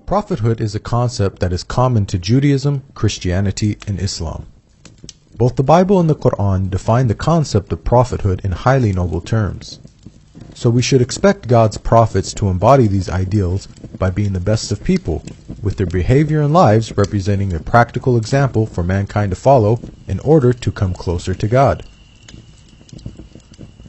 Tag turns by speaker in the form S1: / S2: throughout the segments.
S1: Prophethood is a concept that is common to Judaism, Christianity, and Islam. Both the Bible and the Quran define the concept of prophethood in highly noble terms. So we should expect God's prophets to embody these ideals by being the best of people, with their behavior and lives representing a practical example for mankind to follow in order to come closer to God.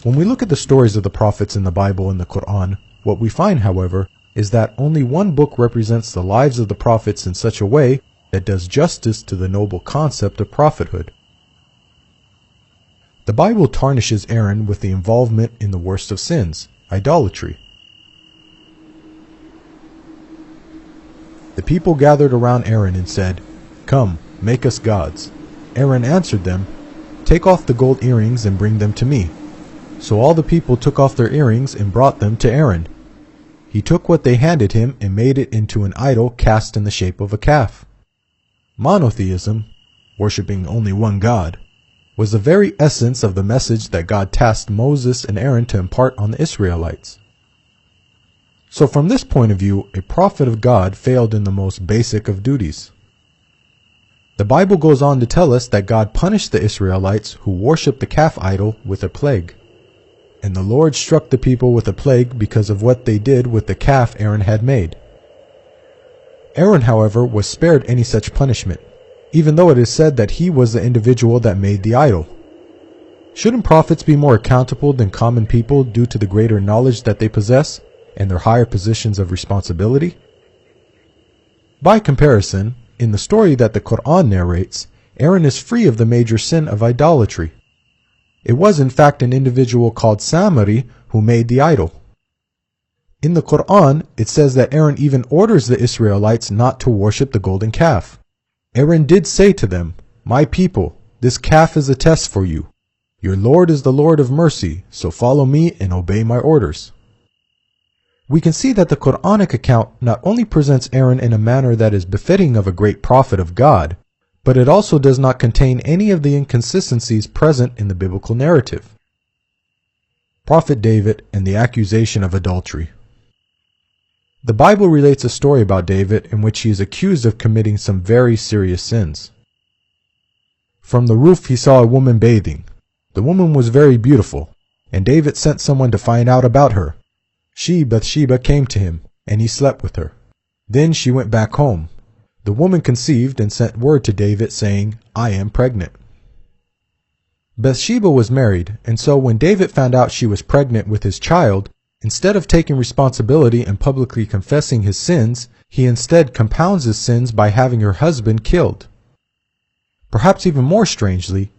S1: When we look at the stories of the prophets in the Bible and the Quran, what we find, however, is that only one book represents the lives of the prophets in such a way that does justice to the noble concept of prophethood. The Bible tarnishes Aaron with the involvement in the worst of sins, idolatry. The people gathered around Aaron and said, "Come, make us gods." Aaron answered them, "Take off the gold earrings and bring them to me." So all the people took off their earrings and brought them to Aaron. He took what they handed him and made it into an idol cast in the shape of a calf. Monotheism, worshipping only one God, was the very essence of the message that God tasked Moses and Aaron to impart on the Israelites. So from this point of view, a prophet of God failed in the most basic of duties. The Bible goes on to tell us that God punished the Israelites who worshipped the calf idol with a plague. And the Lord struck the people with a plague because of what they did with the calf Aaron had made. Aaron, however, was spared any such punishment, even though it is said that he was the individual that made the idol. Shouldn't prophets be more accountable than common people due to the greater knowledge that they possess and their higher positions of responsibility? By comparison, in the story that the Quran narrates, Aaron is free of the major sin of idolatry. It was in fact an individual called Samari who made the idol. In the Quran, it says that Aaron even orders the Israelites not to worship the golden calf. Aaron did say to them, "My people, this calf is a test for you. Your Lord is the Lord of mercy, so follow me and obey my orders." We can see that the Quranic account not only presents Aaron in a manner that is befitting of a great prophet of God, but it also does not contain any of the inconsistencies present in the biblical narrative. Prophet David and the accusation of adultery. The Bible relates a story about David in which he is accused of committing some very serious sins. From the roof he saw a woman bathing. The woman was very beautiful, and David sent someone to find out about her. Bathsheba, came to him, and he slept with her. Then she went back home. The woman conceived and sent word to David saying, "I am pregnant." Bathsheba was married, and so when David found out she was pregnant with his child, instead of taking responsibility and publicly confessing his sins, he instead compounds his sins by having her husband killed. Perhaps even more strangely,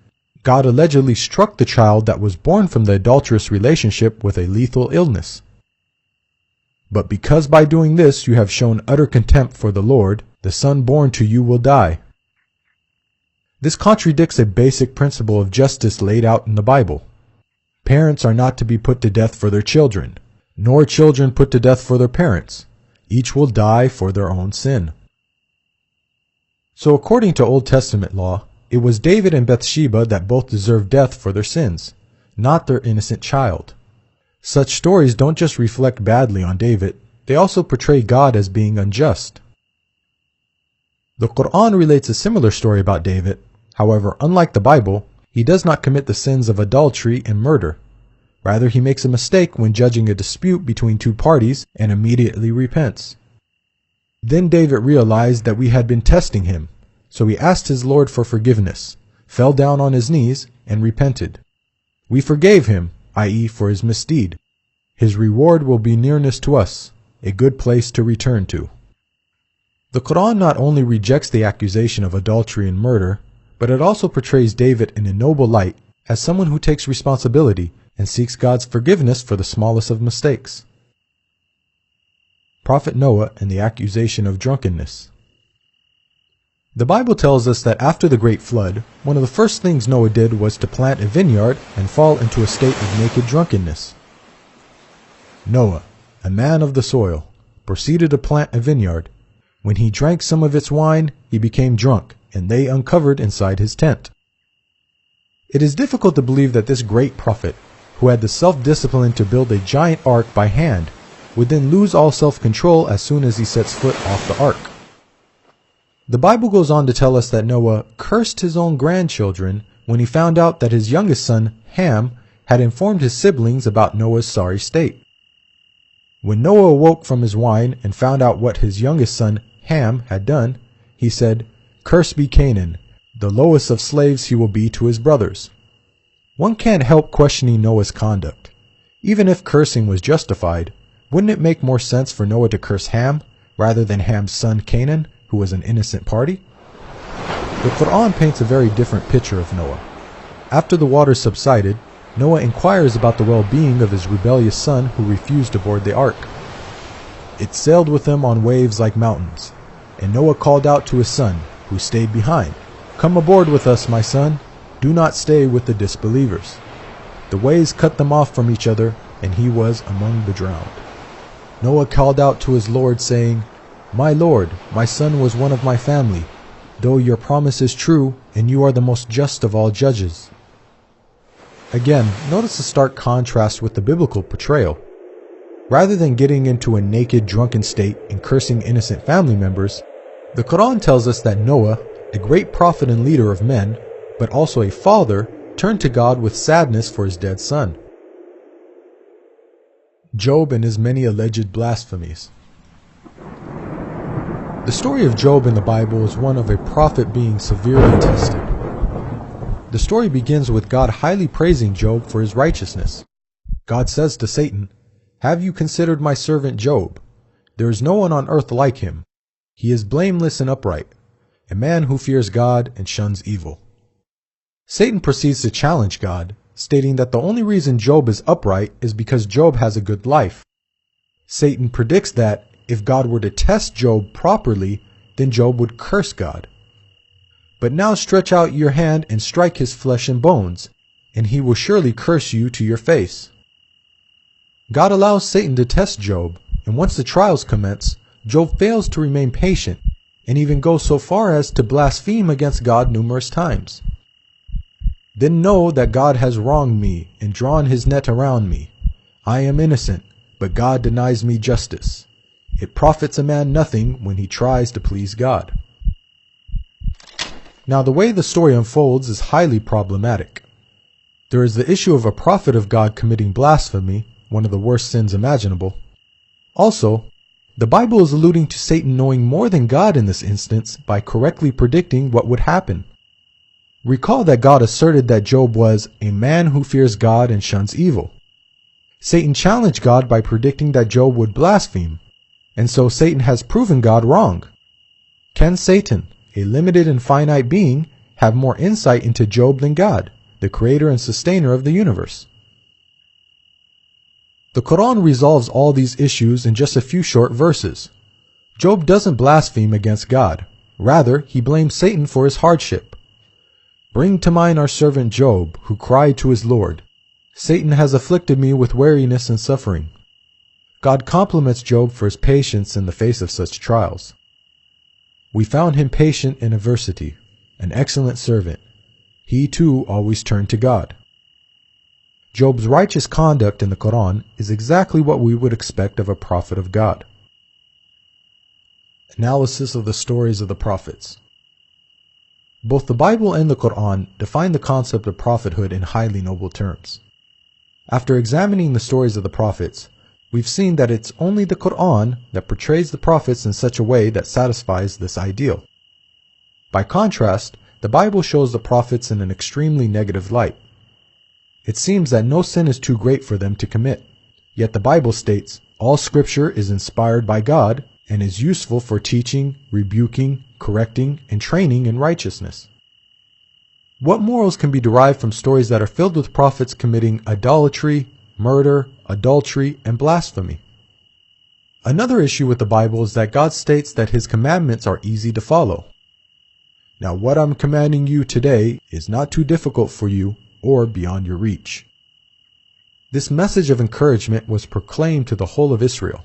S1: God allegedly struck the child that was born from the adulterous relationship with a lethal illness. But because by doing this you have shown utter contempt for the Lord, the son born to you will die. This contradicts a basic principle of justice laid out in the Bible. Parents are not to be put to death for their children, nor children put to death for their parents. Each will die for their own sin. So according to Old Testament law, it was David and Bathsheba that both deserved death for their sins, not their innocent child. Such stories don't just reflect badly on David, they also portray God as being unjust. The Quran relates a similar story about David. However, unlike the Bible, he does not commit the sins of adultery and murder. Rather, he makes a mistake when judging a dispute between two parties and immediately repents. Then David realized that we had been testing him, so he asked his Lord for forgiveness, fell down on his knees, and repented. We forgave him, i.e., for his misdeed. His reward will be nearness to us, a good place to return to. The Quran not only rejects the accusation of adultery and murder, but it also portrays David in a noble light as someone who takes responsibility and seeks God's forgiveness for the smallest of mistakes. Prophet Noah and the accusation of drunkenness. The Bible tells us that after the great flood, one of the first things Noah did was to plant a vineyard and fall into a state of naked drunkenness. Noah, a man of the soil, proceeded to plant a vineyard. When he drank some of its wine, he became drunk, and they uncovered inside his tent. It is difficult to believe that this great prophet, who had the self-discipline to build a giant ark by hand, would then lose all self-control as soon as he sets foot off the ark. The Bible goes on to tell us that Noah cursed his own grandchildren when he found out that his youngest son, Ham, had informed his siblings about Noah's sorry state. When Noah awoke from his wine and found out what his youngest son, Ham, had done, he said, "Cursed be Canaan, the lowest of slaves he will be to his brothers." One can't help questioning Noah's conduct. Even if cursing was justified, wouldn't it make more sense for Noah to curse Ham rather than Ham's son Canaan, who was an innocent party? The Quran paints a very different picture of Noah. After the waters subsided, Noah inquires about the well-being of his rebellious son who refused to board the ark. It sailed with him on waves like mountains, and Noah called out to his son, who stayed behind, "Come aboard with us, my son. Do not stay with the disbelievers." The waves cut them off from each other, and he was among the drowned. Noah called out to his Lord, saying, "My Lord, my son was one of my family, though your promise is true, and you are the most just of all judges." Again, notice the stark contrast with the biblical portrayal. Rather than getting into a naked, drunken state and cursing innocent family members, the Quran tells us that Noah, a great prophet and leader of men, but also a father, turned to God with sadness for his dead son. Job and his many alleged blasphemies. The story of Job in the Bible is one of a prophet being severely tested. The story begins with God highly praising Job for his righteousness. God says to Satan, "Have you considered my servant Job? There is no one on earth like him. He is blameless and upright, a man who fears God and shuns evil." Satan proceeds to challenge God, stating that the only reason Job is upright is because Job has a good life. Satan predicts that if God were to test Job properly, then Job would curse God. "But now stretch out your hand and strike his flesh and bones, and he will surely curse you to your face." God allows Satan to test Job, and once the trials commence, Job fails to remain patient, and even goes so far as to blaspheme against God numerous times. "Then know that God has wronged me and drawn his net around me. I am innocent, but God denies me justice. It profits a man nothing when he tries to please God." Now, the way the story unfolds is highly problematic. There is the issue of a prophet of God committing blasphemy, one of the worst sins imaginable. Also, the Bible is alluding to Satan knowing more than God in this instance by correctly predicting what would happen. Recall that God asserted that Job was a man who fears God and shuns evil. Satan challenged God by predicting that Job would blaspheme, and so Satan has proven God wrong. Can Satan, a limited and finite being, have more insight into Job than God, the creator and sustainer of the universe? The Quran resolves all these issues in just a few short verses. Job doesn't blaspheme against God. Rather, he blames Satan for his hardship. "Bring to mind our servant Job, who cried to his Lord, 'Satan has afflicted me with weariness and suffering.'" God compliments Job for his patience in the face of such trials. "We found him patient in adversity, an excellent servant. He too always turned to God." Job's righteous conduct in the Quran is exactly what we would expect of a prophet of God. Analysis of the stories of the prophets. Both the Bible and the Quran define the concept of prophethood in highly noble terms. After examining the stories of the prophets, we've seen that it's only the Quran that portrays the prophets in such a way that satisfies this ideal. By contrast, the Bible shows the prophets in an extremely negative light. It seems that no sin is too great for them to commit, yet the Bible states, "All scripture is inspired by God and is useful for teaching, rebuking, correcting, and training in righteousness." What morals can be derived from stories that are filled with prophets committing idolatry, murder, adultery, and blasphemy? Another issue with the Bible is that God states that his commandments are easy to follow. "Now what I'm commanding you today is not too difficult for you or beyond your reach." This message of encouragement was proclaimed to the whole of Israel,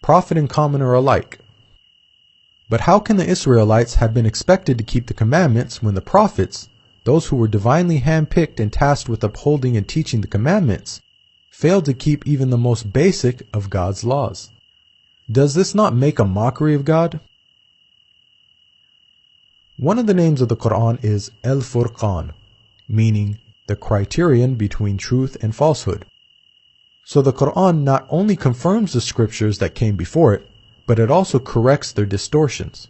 S1: prophet and commoner alike. But how can the Israelites have been expected to keep the commandments when the prophets, those who were divinely handpicked and tasked with upholding and teaching the commandments, failed to keep even the most basic of God's laws. Does this not make a mockery of God? One of the names of the Quran is Al-Furqan, meaning the criterion between truth and falsehood. So the Quran not only confirms the scriptures that came before it, but it also corrects their distortions.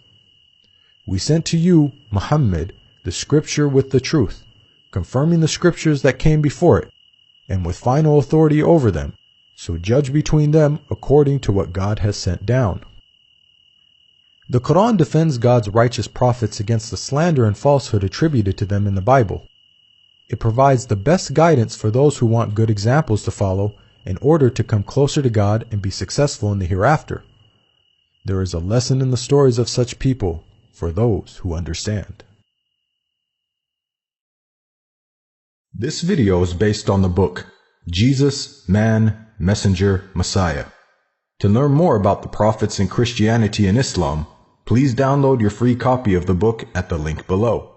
S1: We sent to you, Muhammad, the scripture with the truth, confirming the scriptures that came before it, and with final authority over them, so judge between them according to what God has sent down. The Quran defends God's righteous prophets against the slander and falsehood attributed to them in the Bible. It provides the best guidance for those who want good examples to follow in order to come closer to God and be successful in the hereafter. There is a lesson in the stories of such people for those who understand. This video is based on the book Jesus, Man, Messenger, Messiah. To learn more about the prophets in Christianity and Islam, please download your free copy of the book at the link below.